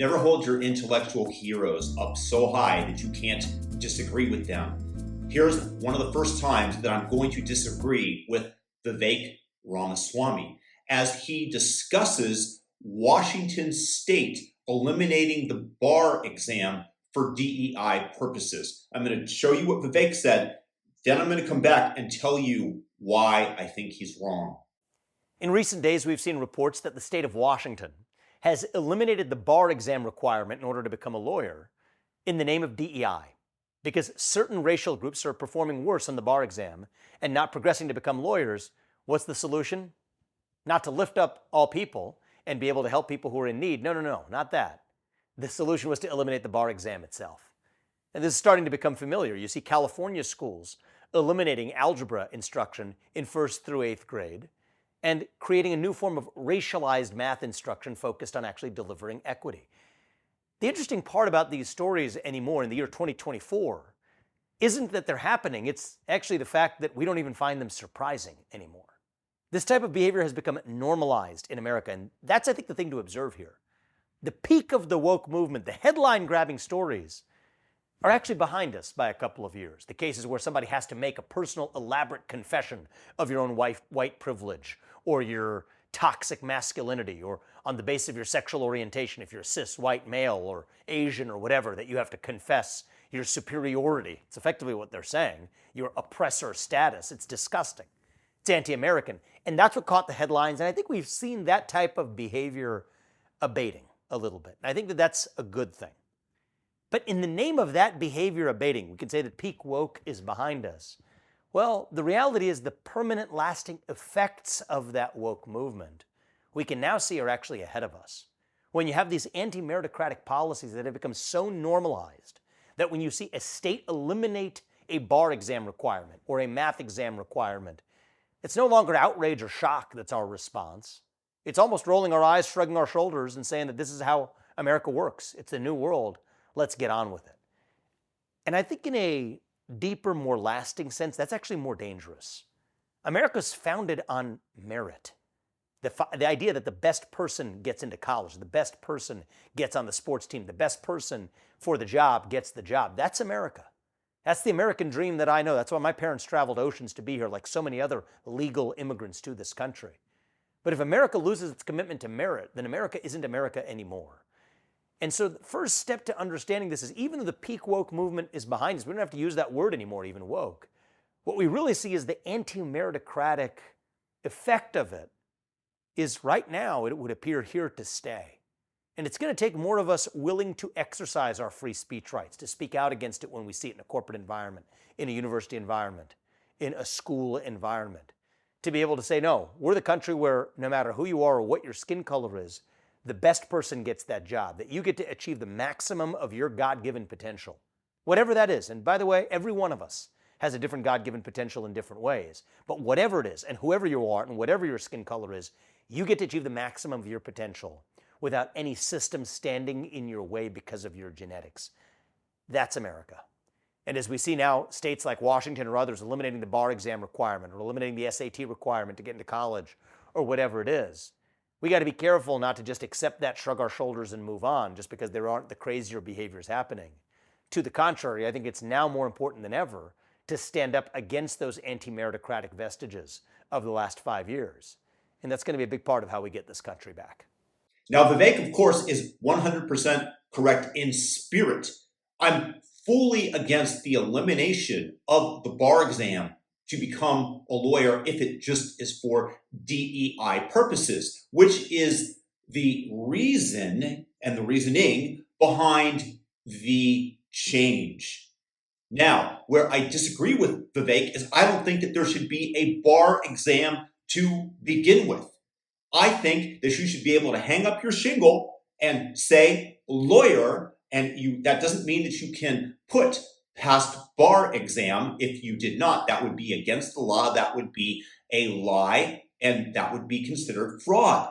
Never hold your intellectual heroes up so high that you can't disagree with them. Here's one of the first times that I'm going to disagree with Vivek Ramaswamy as he discusses Washington State eliminating the bar exam for DEI purposes. I'm going to show you what Vivek said, then I'm going to come back and tell you why I think he's wrong. In recent days, we've seen reports that the state of Washington has eliminated the bar exam requirement in order to become a lawyer in the name of DEI, because certain racial groups are performing worse on the bar exam and not progressing to become lawyers. What's the solution? Not to lift up all people and be able to help people who are in need. No, not that. The solution was to eliminate the bar exam itself. And this is starting to become familiar. You see California schools eliminating algebra instruction in 1st through 8th grade and creating a new form of racialized math instruction focused on actually delivering equity. The interesting part about these stories anymore in the year 2024 isn't that they're happening. It's actually the fact that we don't even find them surprising anymore. This type of behavior has become normalized in America, and that's, I think, the thing to observe here. The peak of the woke movement, the headline-grabbing stories, are actually behind us by a couple of years. The cases where somebody has to make a personal, elaborate confession of your own white privilege or your toxic masculinity, or on the basis of your sexual orientation, if you're a cis white male or Asian or whatever, that you have to confess your superiority. It's effectively what they're saying, your oppressor status. It's disgusting. It's anti-American. And that's what caught the headlines. And I think we've seen that type of behavior abating a little bit. And I think that that's a good thing. But in the name of that behavior abating, we can say that peak woke is behind us. Well, the reality is the permanent lasting effects of that woke movement we can now see are actually ahead of us. When you have these anti-meritocratic policies that have become so normalized that when you see a state eliminate a bar exam requirement or a math exam requirement, it's no longer outrage or shock that's our response. It's almost rolling our eyes, shrugging our shoulders, and saying that this is how America works. It's the new world. Let's get on with it. And I think in a deeper, more lasting sense, that's actually more dangerous. America's founded on merit. The idea that the best person gets into college, the best person gets on the sports team, the best person for the job gets the job. That's America. That's the American dream that I know. That's why my parents traveled oceans to be here, like so many other legal immigrants to this country. But if America loses its commitment to merit, then America isn't America anymore. And so the first step to understanding this is, even though the peak woke movement is behind us, we don't have to use that word anymore, even woke. What we really see is the anti-meritocratic effect of it is right now, it would appear, here to stay. And it's going to take more of us willing to exercise our free speech rights, to speak out against it when we see it in a corporate environment, in a university environment, in a school environment, to be able to say, no, we're the country where no matter who you are or what your skin color is, the best person gets that job, that you get to achieve the maximum of your God-given potential, whatever that is. And by the way, every one of us has a different God-given potential in different ways. But whatever it is, and whoever you are, and whatever your skin color is, you get to achieve the maximum of your potential without any system standing in your way because of your genetics. That's America. And as we see now, states like Washington or others eliminating the bar exam requirement or eliminating the SAT requirement to get into college or whatever it is, we got to be careful not to just accept that, shrug our shoulders, and move on just because there aren't the crazier behaviors happening. To the contrary, I think it's now more important than ever to stand up against those anti-meritocratic vestiges of the last 5 years. And that's going to be a big part of how we get this country back. Now, Vivek, of course, is 100% correct in spirit. I'm fully against the elimination of the bar exam to become a lawyer if it just is for DEI purposes, which is the reason and the reasoning behind the change. Now, where I disagree with Vivek is I don't think that there should be a bar exam to begin with. I think that you should be able to hang up your shingle and say lawyer, and that doesn't mean that you can put past bar exam. If you did not, that would be against the law, that would be a lie, and that would be considered fraud.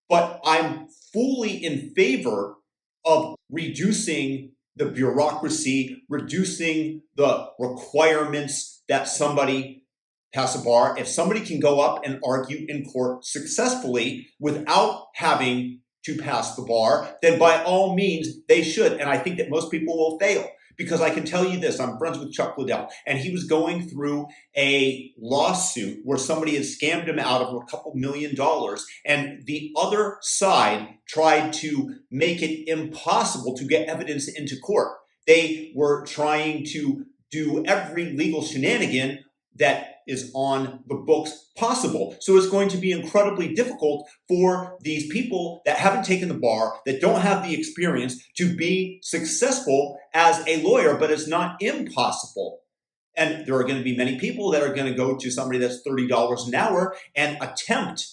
But I'm fully in favor of reducing the bureaucracy, reducing the requirements that somebody pass a bar. If somebody can go up and argue in court successfully without having to pass the bar, then by all means they should. And I think that most people will fail. Because I can tell you this, I'm friends with Chuck Liddell, and he was going through a lawsuit where somebody had scammed him out of a couple $1 million, and the other side tried to make it impossible to get evidence into court. They were trying to do every legal shenanigan that is on the books possible. So it's going to be incredibly difficult for these people that haven't taken the bar, that don't have the experience, to be successful as a lawyer, but it's not impossible. And there are going to be many people that are going to go to somebody that's $30 an hour and attempt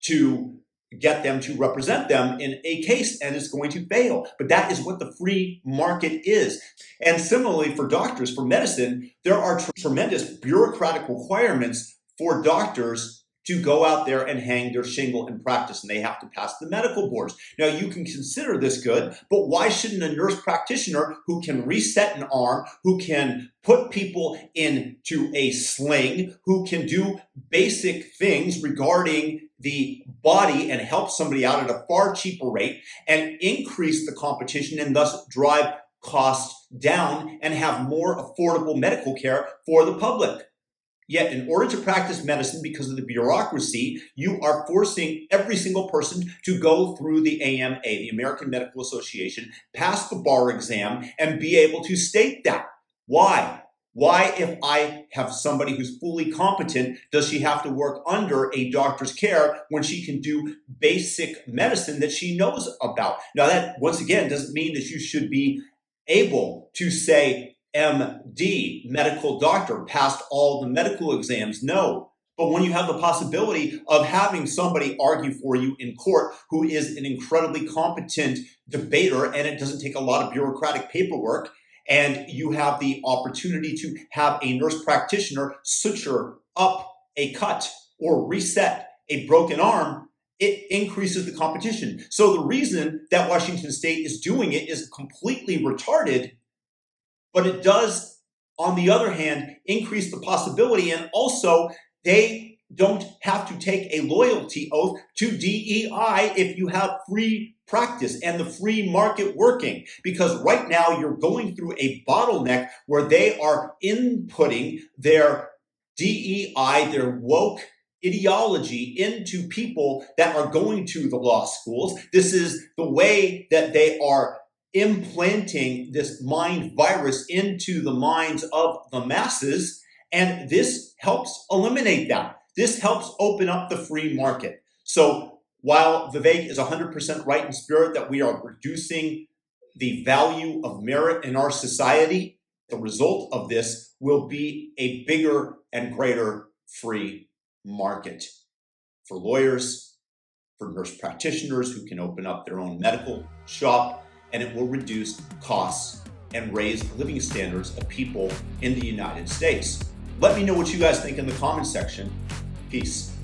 to get them to represent them in a case, and it's going to fail. But that is what the free market is. And similarly for doctors, for medicine, there are tremendous bureaucratic requirements for doctors to go out there and hang their shingle and practice, and they have to pass the medical boards. Now, you can consider this good, but why shouldn't a nurse practitioner who can reset an arm, who can put people into a sling, who can do basic things regarding the body and help somebody out at a far cheaper rate and increase the competition and thus drive costs down and have more affordable medical care for the public? Yet in order to practice medicine, because of the bureaucracy, you are forcing every single person to go through the AMA, the American Medical Association, pass the bar exam, and be able to state that. Why? Why, if I have somebody who's fully competent, does she have to work under a doctor's care when she can do basic medicine that she knows about? Now, that, once again, doesn't mean that you should be able to say, MD, medical doctor, passed all the medical exams. No. But when you have the possibility of having somebody argue for you in court who is an incredibly competent debater, and it doesn't take a lot of bureaucratic paperwork, and you have the opportunity to have a nurse practitioner suture up a cut or reset a broken arm, it increases the competition. So the reason that Washington State is doing it is completely retarded, but it does, on the other hand, increase the possibility. And also, they don't have to take a loyalty oath to DEI if you have free practice and the free market working. Because right now, you're going through a bottleneck where they are inputting their DEI, their woke ideology into people that are going to the law schools. This is the way that they are implanting this mind virus into the minds of the masses, and this helps eliminate that. This helps open up the free market. So while Vivek is 100% right in spirit that we are reducing the value of merit in our society, the result of this will be a bigger and greater free market for lawyers, for nurse practitioners who can open up their own medical shop, and it will reduce costs and raise the living standards of people in the United States. Let me know what you guys think in the comment section. Peace.